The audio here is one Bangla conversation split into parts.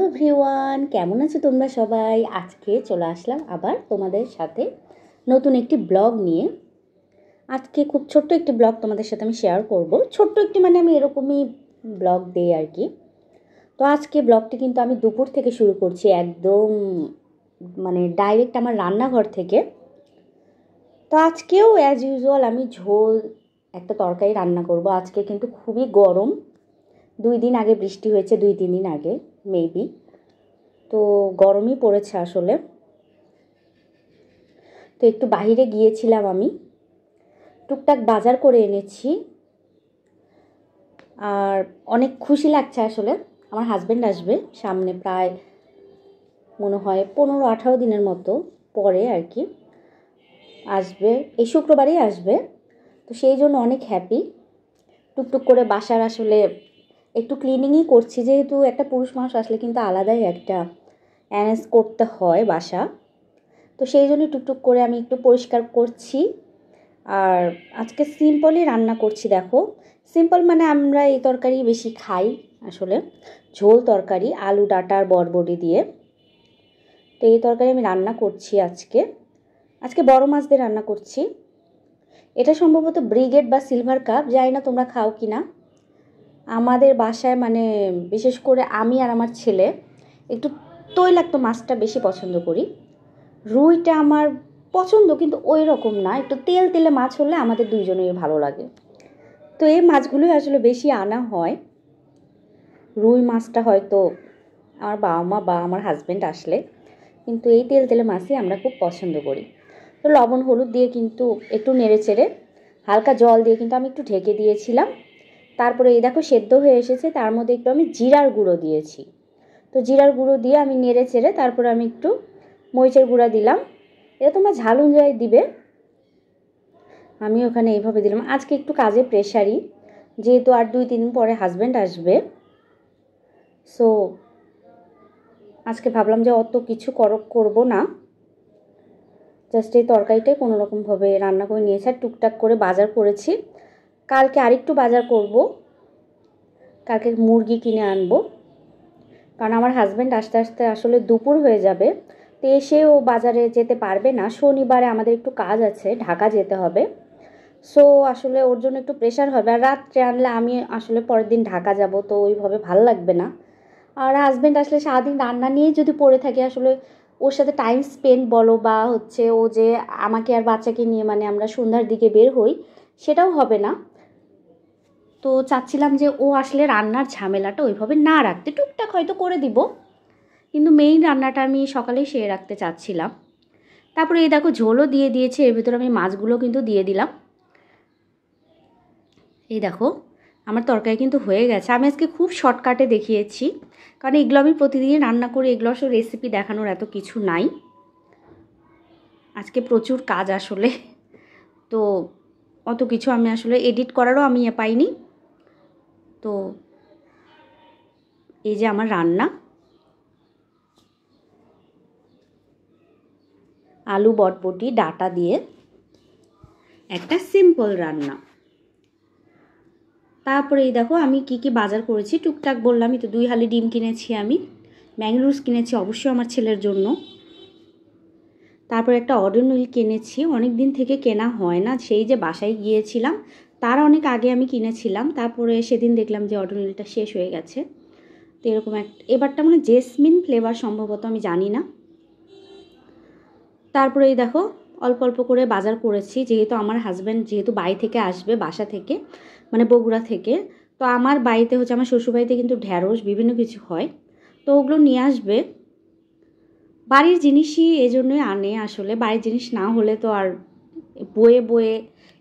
এভরিওয়ান, কেমন আছো তোমরা সবাই? আজকে চলে আসলাম আবার তোমাদের সাথে নতুন একটি ব্লগ নিয়ে। আজকে খুব ছোট্ট একটি ব্লগ তোমাদের সাথে আমি শেয়ার করব। ছোট্ট একটি মানে আমি এরকমই ব্লগ দিই আর কি। তো আজকে ব্লগটি কিন্তু আমি দুপুর থেকে শুরু করছি, একদম মানে ডাইরেক্ট আমার রান্নাঘর থেকে। তো আজকেও অ্যাজ ইউজুয়াল আমি ঝোল একটা তরকারি রান্না করব। আজকে কিন্তু খুবই গরম, 2 দিন আগে বৃষ্টি হয়েছে, 2-3 দিন আগে মেবি। তো গরমই পড়েছে আসলে। তো একটু বাইরে গিয়েছিলাম, আমি টুকটাক বাজার করে এনেছি। আর অনেক খুশি লাগছে আসলে। আমার হাজব্যান্ড আসবে সামনে, প্রায় মনে হয় 15-18 দিনের মতো পরে আর কি আসবে, এই শুক্রবারেই আসবে। তো সেই জন্য অনেক হ্যাপি। টুকটুক করে বাসার আসলে একটু ক্লিনিংই করছি, যেহেতু একটা পুরুষ মানুষ আসলে কিন্তু আলাদাই একটা অ্যারেঞ্জ করতে হয় বাসা। তো সেই জন্য টুকটুক করে আমি একটু পরিষ্কার করছি। আর আজকে সিম্পলই রান্না করছি। দেখো, সিম্পল মানে আমরা এই তরকারি বেশি খাই আসলে, ঝোল তরকারি, আলু ডাঁটা আর বরবটি দিয়ে। তো এই তরকারি আমি রান্না করছি আজকে বড় মাছ দিয়ে রান্না করছি। এটা সম্ভবত ব্রিগেড বা সিলভার কাপ, জানি না তোমরা খাও কি না। আমাদের বাসায় মানে বিশেষ করে আমি আর আমার ছেলে একটু তৈলাক্ত মাছটা বেশি পছন্দ করি। রুইটা আমার পছন্দ, কিন্তু ওই রকম না, একটু তেল তেলে মাছ হলে আমাদের দুইজনের ভালো লাগে। তো এই মাছগুলোই আসলে বেশি আনা হয়। রুই মাছটা হয়তো আমার বাবা মা বা আমার হাজব্যান্ড আসলে, কিন্তু এই তেল তেলে মাছই আমরা খুব পছন্দ করি। তো লবণ হলুদ দিয়ে কিন্তু একটু নেড়ে চেড়ে হালকা জল দিয়ে কিন্তু আমি একটু ঢেকে দিয়েছিলাম। তারপরে এই দেখো সেদ্ধ হয়ে এসেছে, তার মধ্যে একটু আমি জিরার গুঁড়ো দিয়েছি। তো জিরার গুঁড়ো দিয়ে আমি নেড়ে চেড়ে তারপরে আমি একটু মরিচের গুঁড়া দিলাম। এটা তোমরা ঝাল অনুযায়ী দিবে, আমি ওখানে এইভাবে দিলাম। আজকে একটু কাজে প্রেশারই, যেহেতু আর 2-3 দিন পরে হাজব্যান্ড আসবে। সো আজকে ভাবলাম যে অত কিছু করব না, জাস্ট এই তরকারিটাই কোনোরকমভাবে রান্না করে নিয়েছি। আর টুকটাক করে বাজার করেছি, কালকে আরেকটু বাজার করব। কালকে মুরগি কিনে আনবো, কারণ আমার হাজব্যান্ড আসতে আসতে আসলে দুপুর হয়ে যাবে। তো এসেও বাজারে যেতে পারবে না, শনিবারে আমাদের একটু কাজ আছে, ঢাকা যেতে হবে। সো আসলে ওর জন্য একটু প্রেশার হবে। আর রাত্রে আনলে আমি আসলে পরের দিন ঢাকা যাব, তো ওইভাবে ভালো লাগবে না। আর হাজব্যান্ড আসলে সারাদিন রান্না নিয়েই যদি পড়ে থাকে, আসলে ওর সাথে টাইম স্পেন্ড বলো বা হচ্ছে ও যে আমাকে আর বাচ্চাকে নিয়ে মানে আমরা সন্ধ্যার দিকে বের হই, সেটাও হবে না। তো চাচ্ছিলাম যে ও আসলে রান্নার ঝামেলাটা ওইভাবে না রাখতে, টুকটাক হয়তো করে দিব, কিন্তু মেইন রান্নাটা আমি সকালেই সেরে রাখতে চাচ্ছিলাম। তারপরে এই দেখো ঝোলও দিয়ে দিয়েছি, এর ভিতরে আমি মাছগুলো কিন্তু দিয়ে দিলাম। এই দেখো আমার তরকারি কিন্তু হয়ে গেছে। আমি আজকে খুব শর্টকাটে দেখিয়েছি, কারণ এগুলো আমি প্রতিদিন রান্না করি, এগুলো আসলে রেসিপি দেখানোর এত কিছু নাই। আজকে প্রচুর কাজ আসলে, তো অত কিছু আমি আসলে এডিট করারও আমি পাইনি। তো এই যে আমার রান্না, আলু বটবটি ডাঁটা দিয়ে একটা সিম্পল রান্না। তারপরে এই দেখো আমি কি কি বাজার করেছি, টুকটাক বললামই তো। 2 হালি ডিম কিনেছি, আমি ম্যাঙ্গোরুস কিনেছি অবশ্যই আমার ছেলের জন্য। তারপর একটা অরিজিন অয়েল কিনেছি, অনেক দিন থেকে কেনা হয় না, সেই যে বাসায় গিয়েছিলাম তার অনেক আগে আমি কিনেছিলাম। তারপরে সেদিন দেখলাম যে অরিজিন অয়েলটা শেষ হয়ে গেছে। তো এরকম এবারটা মানে জেসমিন ফ্লেভার সম্ভবত, আমি জানি না। তারপরে এই দেখো অল্প অল্প করে বাজার করেছি, যেহেতু আমার হাজব্যান্ড যেহেতু বাড়ি থেকে আসবে, বাসা থেকে মানে বগুড়া থেকে। তো আমার বাড়িতে হচ্ছে, আমার শ্বশুরবাড়িতে কিন্তু ঢ্যাঁড়স বিভিন্ন কিছু হয়, তো ওগুলো নিয়ে আসবে। বাড়ির জিনিসই এজন্যই আনে আসলে, বাড়ির জিনিস না হলে তো আর বয়ে বয়ে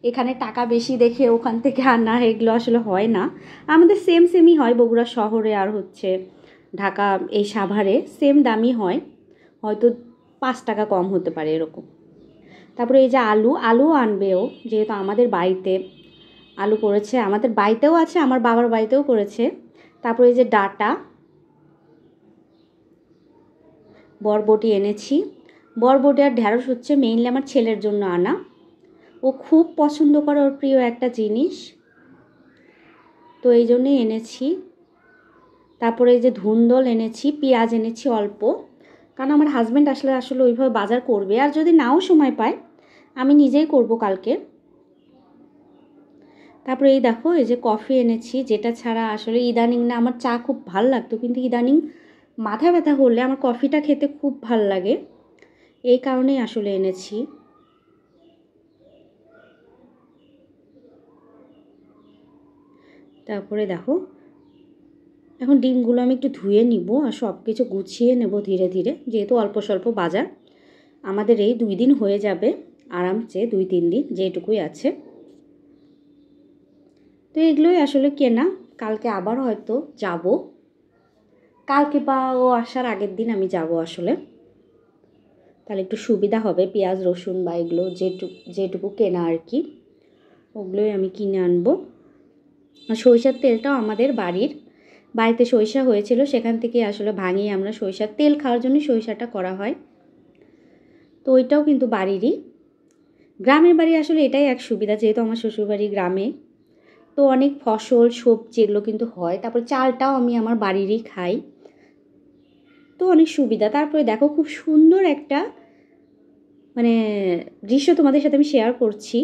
এখানে টাকা বেশি দেখে ওখান থেকে আনা, এগুলো আসলে হয় না। আমাদের সেমই হয়, বগুড়া শহরে আর হচ্ছে ঢাকা এই সাভারে সেম দামই হয়, হয়তো 5 টাকা কম হতে পারে এরকম। তারপরে এই যে আলু আনবেও, যেহেতু আমাদের বাড়িতে আলু করেছে, আমাদের বাড়িতেও আছে, আমার বাবার বাড়িতেও করেছে। তারপরে এই যে ডাঁটা, বরবটি এনেছি। বরবটি আর ঢ্যাঁড়স হচ্ছে মেইনলি আমার ছেলের জন্য আনা, ও খুব পছন্দ করে, ওর প্রিয় একটা জিনিস, তো এই জন্যই এনেছি। তারপরে এই যে ধুন্দল এনেছি, পেঁয়াজ এনেছি অল্প, কারণ আমার হাজব্যান্ড আসলে ওইভাবে বাজার করবে, আর যদি নাও সময় পায় আমি নিজেই করব কালকে। তারপরে এই দেখো এই যে কফি এনেছি, যেটা ছাড়া আসলে ইদানিং না আমার চা খুব ভাল লাগতো, কিন্তু ইদানিং মাথা ব্যথা হলে আমার কফিটা খেতে খুব ভাল লাগে, এই কারণেই আসলে এনেছি। তারপরে দেখো এখন ডিমগুলো আমি একটু ধুয়ে নিব আর সব কিছু গুছিয়ে নেব ধীরে ধীরে, যেহেতু অল্প স্বল্প বাজার আমাদের এই 2 দিন হয়ে যাবে আরামসে, 2-3 দিন যেটুকুই আছে। তো এগুলোই আসলে কেনা, কালকে আবার হয়তো যাব, কালকে বা ও আসার আগের দিন আমি যাব আসলে, তাহলে একটু সুবিধা হবে, পেঁয়াজ রসুন বা এগুলো যেটুকু কেনা আর কি ওগুলোই আমি কিনে আনবো। আর সরিষার তেলটাও আমাদের বাড়িতে সরিষা হয়েছিল, সেখান থেকে আসলে ভাঙিয়ে আমরা সরিষার তেল খাওয়ার জন্য সরিষাটা করা হয়, তো ওইটাও কিন্তু বাড়িরই। গ্রামের বাড়ি আসলে এটাই এক সুবিধা, যেহেতু আমার শ্বশুরবাড়ি গ্রামে, তো অনেক ফসল সবজি এগুলো কিন্তু হয়, তারপর চালটাও আমি আমার বাড়িরই খাই, তো অনেক সুবিধা। তারপরে দেখো খুব সুন্দর একটা মানে দৃশ্য তোমাদের সাথে আমি শেয়ার করছি।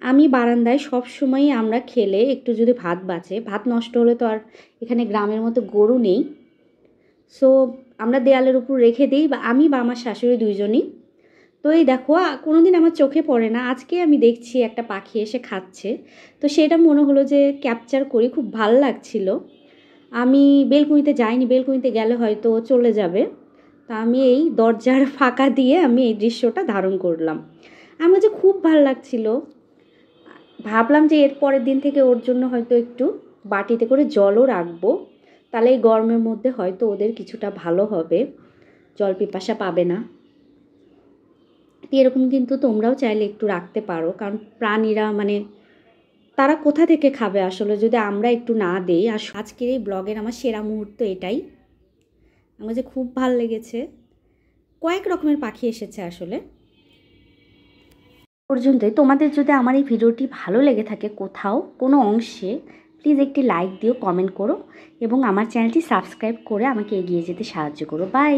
আমি বারান্দায় সব সময় আমরা খেলে একটু যদি ভাত বাঁচে, ভাত নষ্ট হলে তো আর এখানে গ্রামের মতো গরু নেই, সো আমরা দেয়ালের উপর রেখে দিই, বা আমি বা আমার শাশুড়ি দুইজনই। তো এই দেখো কোনো দিন আমার চোখে পড়ে না, আজকে আমি দেখছি একটা পাখি এসে খাচ্ছে, তো সেটা মনে হলো যে ক্যাপচার করি, খুব ভাল লাগছিল। আমি বেলকুনিতে যাইনি, বেলকুনিতে গেলে হয়তো চলে যাবে, তা আমি এই দরজার ফাঁকা দিয়ে আমি এই দৃশ্যটা ধারণ করলাম। আমার যে খুব ভাল লাগছিল, ভাবলাম যে এর পরের দিন থেকে ওর জন্য হয়তো একটু বাটিতে করে জলও রাখবো, তাহলে এই গরমের মধ্যে হয়তো ওদের কিছুটা ভালো হবে, জল পিপাসা পাবে না। এরকম কিন্তু তোমরাও চাইলে একটু রাখতে পারো, কারণ প্রাণীরা মানে তারা কোথা থেকে খাবে আসলে যদি আমরা একটু না দেই। আর আজকের এই ব্লগের আমার সেরা মুহূর্ত এটাই, আমার যে খুব ভাল লেগেছে, কয়েক রকমের পাখি এসেছে আসলে। পর্যন্তই, তোমাদের যদি আমার এই ভিডিওটি ভালো লেগে থাকে কোথাও কোনো অংশে, প্লিজ একটি লাইক দিও, কমেন্ট করো এবং আমার চ্যানেলটি সাবস্ক্রাইব করে আমাকে এগিয়ে যেতে সাহায্য করো। বাই।